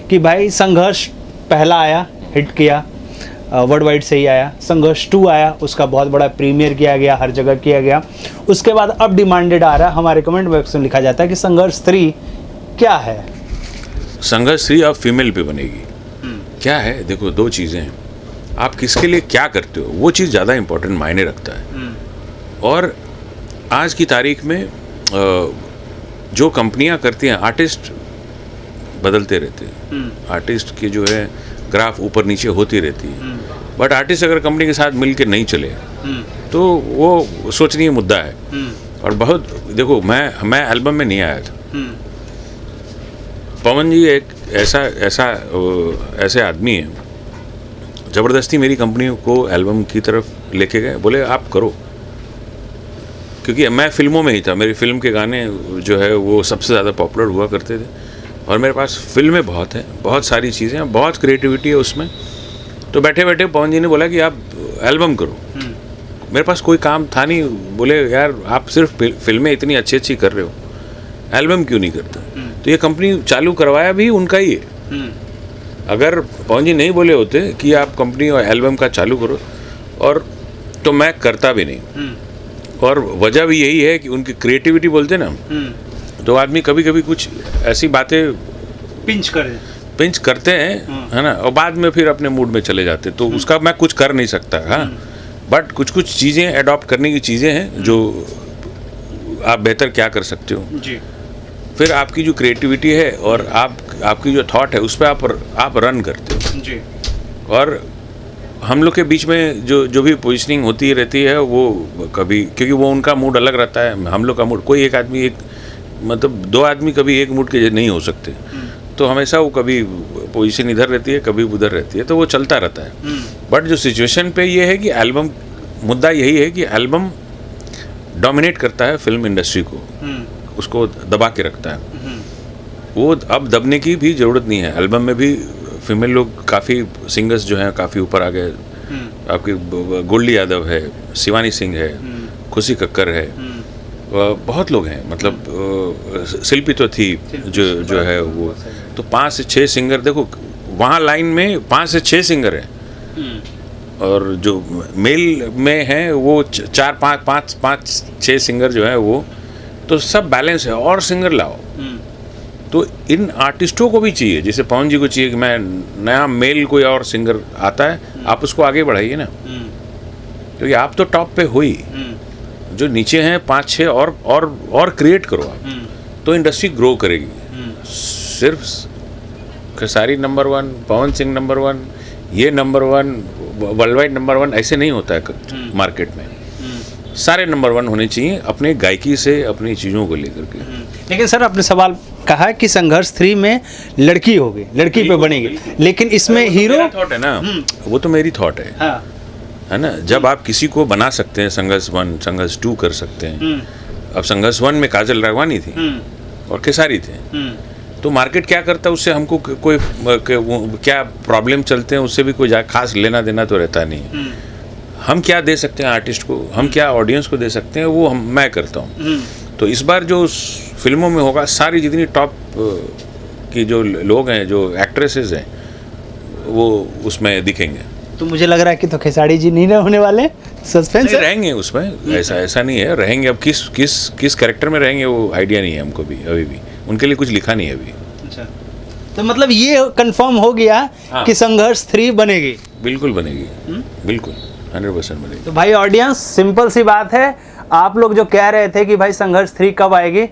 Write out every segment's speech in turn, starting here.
कि भाई संघर्ष पहला आया, हिट किया, वर्ल्ड वाइड से ही आया, संघर्ष 2 आया, उसका बहुत बड़ा प्रीमियर किया गया, हर जगह किया गया। उसके बाद अब डिमांडेड आ रहा है, हमारे कमेंट बॉक्स में लिखा जाता है कि संघर्ष 3 क्या है? संघर्ष 3 अब फीमेल पे बनेगी। क्या है, देखो 2 चीज़ें हैं, आप किसके लिए क्या करते हो वो चीज़ ज़्यादा इम्पोर्टेंट मायने रखता है। और आज की तारीख में जो कंपनियां करती हैं, आर्टिस्ट बदलते रहते हैं, आर्टिस्ट की जो है ग्राफ ऊपर नीचे होती रहती है, बट आर्टिस्ट अगर कंपनी के साथ मिल के नहीं चले तो वो सोचनीय मुद्दा है। और बहुत देखो, मैं एल्बम में नहीं आया था, पवन जी एक ऐसे आदमी हैं, ज़बरदस्ती मेरी कंपनी को एल्बम की तरफ लेके गए, बोले आप करो, क्योंकि मैं फिल्मों में ही था, मेरी फिल्म के गाने जो है वो सबसे ज़्यादा पॉपुलर हुआ करते थे, और मेरे पास फिल्में बहुत हैं, बहुत सारी चीज़ें हैं, बहुत क्रिएटिविटी है उसमें। तो बैठे बैठे पवन जी ने बोला कि आप एल्बम करो। मेरे पास कोई काम था नहीं, बोले यार आप सिर्फ फिल्में इतनी अच्छी अच्छी कर रहे हो, एल्बम क्यों नहीं करते? तो ये कंपनी चालू करवाया भी उनका ही है। अगर पवन जी नहीं बोले होते कि आप कंपनी और एल्बम का चालू करो, और तो मैं करता भी नहीं। और वजह भी यही है कि उनकी क्रिएटिविटी बोलते ना, तो आदमी कभी कभी कुछ ऐसी बातें पिंच करते हैं, है ना, और बाद में फिर अपने मूड में चले जाते, तो उसका मैं कुछ कर नहीं सकता। हाँ, बट कुछ चीज़ें अडॉप्ट करने की चीज़ें हैं जो आप बेहतर क्या कर सकते हो जी। फिर आपकी जो क्रिएटिविटी है और आपकी जो थॉट है उस पर आप रन करते हो जी। और हम लोग के बीच में जो भी पोजीशनिंग होती रहती है वो कभी, क्योंकि वो उनका मूड अलग रहता है, हम लोग का मूड, कोई एक आदमी मतलब 2 आदमी कभी एक मूड के नहीं हो सकते, तो हमेशा वो कभी पोजीशन इधर रहती है, कभी उधर रहती है, तो वो चलता रहता है। बट जो सिचुएशन पे ये है कि एल्बम, मुद्दा यही है कि एल्बम डोमिनेट करता है फिल्म इंडस्ट्री को, उसको दबा के रखता है। वो अब दबने की भी ज़रूरत नहीं है, एल्बम में भी फीमेल लोग काफ़ी सिंगर्स जो हैं काफ़ी ऊपर आ गए। आपकी गोल्डी यादव है, शिवानी सिंह है, खुशी कक्कर है, बहुत लोग हैं, मतलब शिल्पी तो थी जो है वो, तो 5 से 6 सिंगर, देखो वहाँ लाइन में 5 से 6 सिंगर हैं, और जो मेल में हैं वो 4-5-6 सिंगर जो है वो, तो सब बैलेंस है, और सिंगर लाओ। तो इन आर्टिस्टों को भी चाहिए, जैसे पवन जी को चाहिए कि मैं नया मेल कोई और सिंगर आता है, आप उसको आगे बढ़ाइए ना, क्योंकि आप तो टॉप पे हो ही, जो नीचे हैं 5-6 और क्रिएट करो आप, तो इंडस्ट्री ग्रो करेगी। सिर्फ खेसारी नंबर 1, पवन सिंह नंबर 1, ये नंबर 1, वर्ल्ड वाइड नंबर 1 ऐसे नहीं होता है मार्केट में। सारे नंबर 1 होने चाहिए अपने गायकी से, अपनी चीज़ों को लेकर के। लेकिन सर आपने सवाल कहा कि संघर्ष 3 में लड़की होगी, लड़की पे बनेगी, लेकिन इसमें हीरो थॉट है ना, वो तो मेरी थॉट है। हाँ। है ना, जब आप किसी को बना सकते हैं, संघर्ष 1, संघर्ष 2 कर सकते हैं। अब संघर्ष 1 में काजल राघवानी थी और खेसारी थे, तो मार्केट क्या करता है उससे हमको कोई क्या प्रॉब्लम चलते हैं उससे भी कोई खास लेना देना तो रहता नहीं। हम क्या दे सकते हैं आर्टिस्ट को, हम क्या ऑडियंस को दे सकते हैं, वो मैं करता हूँ। तो इस बार जो फिल्मों में होगा, सारी जितनी टॉप की जो लोग हैं, जो एक्ट्रेसेस हैं, वो उसमें दिखेंगे। तो मुझे लग रहा है कि तो खेसारी जी नहीं होने वाले, सस्पेंस रहेंगे उसमें, ऐसा नहीं है, रहेंगे। अब किस कैरेक्टर में रहेंगे वो आइडिया नहीं है हमको भी, अभी भी उनके लिए कुछ लिखा नहीं है अभी। अच्छा, तो मतलब ये कंफर्म हो गया कि संघर्ष 3 बनेगी? बिल्कुल बनेगी, बिल्कुल 100% बनेगी। तो भाई ऑडियंस, सिंपल सी बात है, आप लोग जो कह रहे थे कि भाई संघर्ष 3 कब आएगी,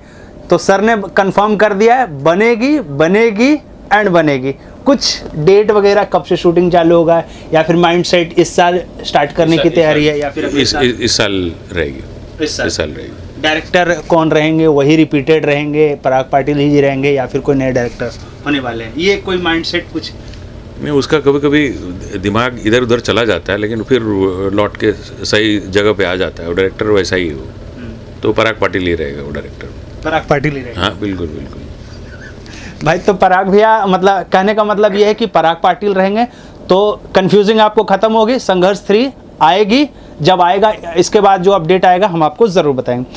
तो सर ने कंफर्म कर दिया है, बनेगी एंड बनेगी। कुछ डेट वगैरह कब से शूटिंग चालू होगा, या फिर माइंडसेट इस साल स्टार्ट करने की तैयारी है, या फिर इस साल रहेगी? इस साल रहेगी। डायरेक्टर कौन रहेंगे, वही रिपीटेड रहेंगे, पराग पाटिल ही रहेंगे, या फिर कोई नए डायरेक्टर होने वाले हैं? ये कोई माइंडसेट कुछ नहीं, उसका कभी कभी दिमाग इधर उधर चला जाता है, लेकिन फिर लौट के सही जगह पे आ जाता है। वो डायरेक्टर वैसा ही हो, तो पराग पाटिल ही रहेगा वो डायरेक्टर। पराग पाटिल ही रहेगा? हाँ, बिल्कुल बिल्कुल भाई। तो पराग भैया, मतलब कहने का मतलब ये है कि पराग पाटिल रहेंगे, तो कंफ्यूजिंग आपको खत्म होगी। संघर्ष 3 आएगी, जब आएगा इसके बाद जो अपडेट आएगा हम आपको ज़रूर बताएंगे।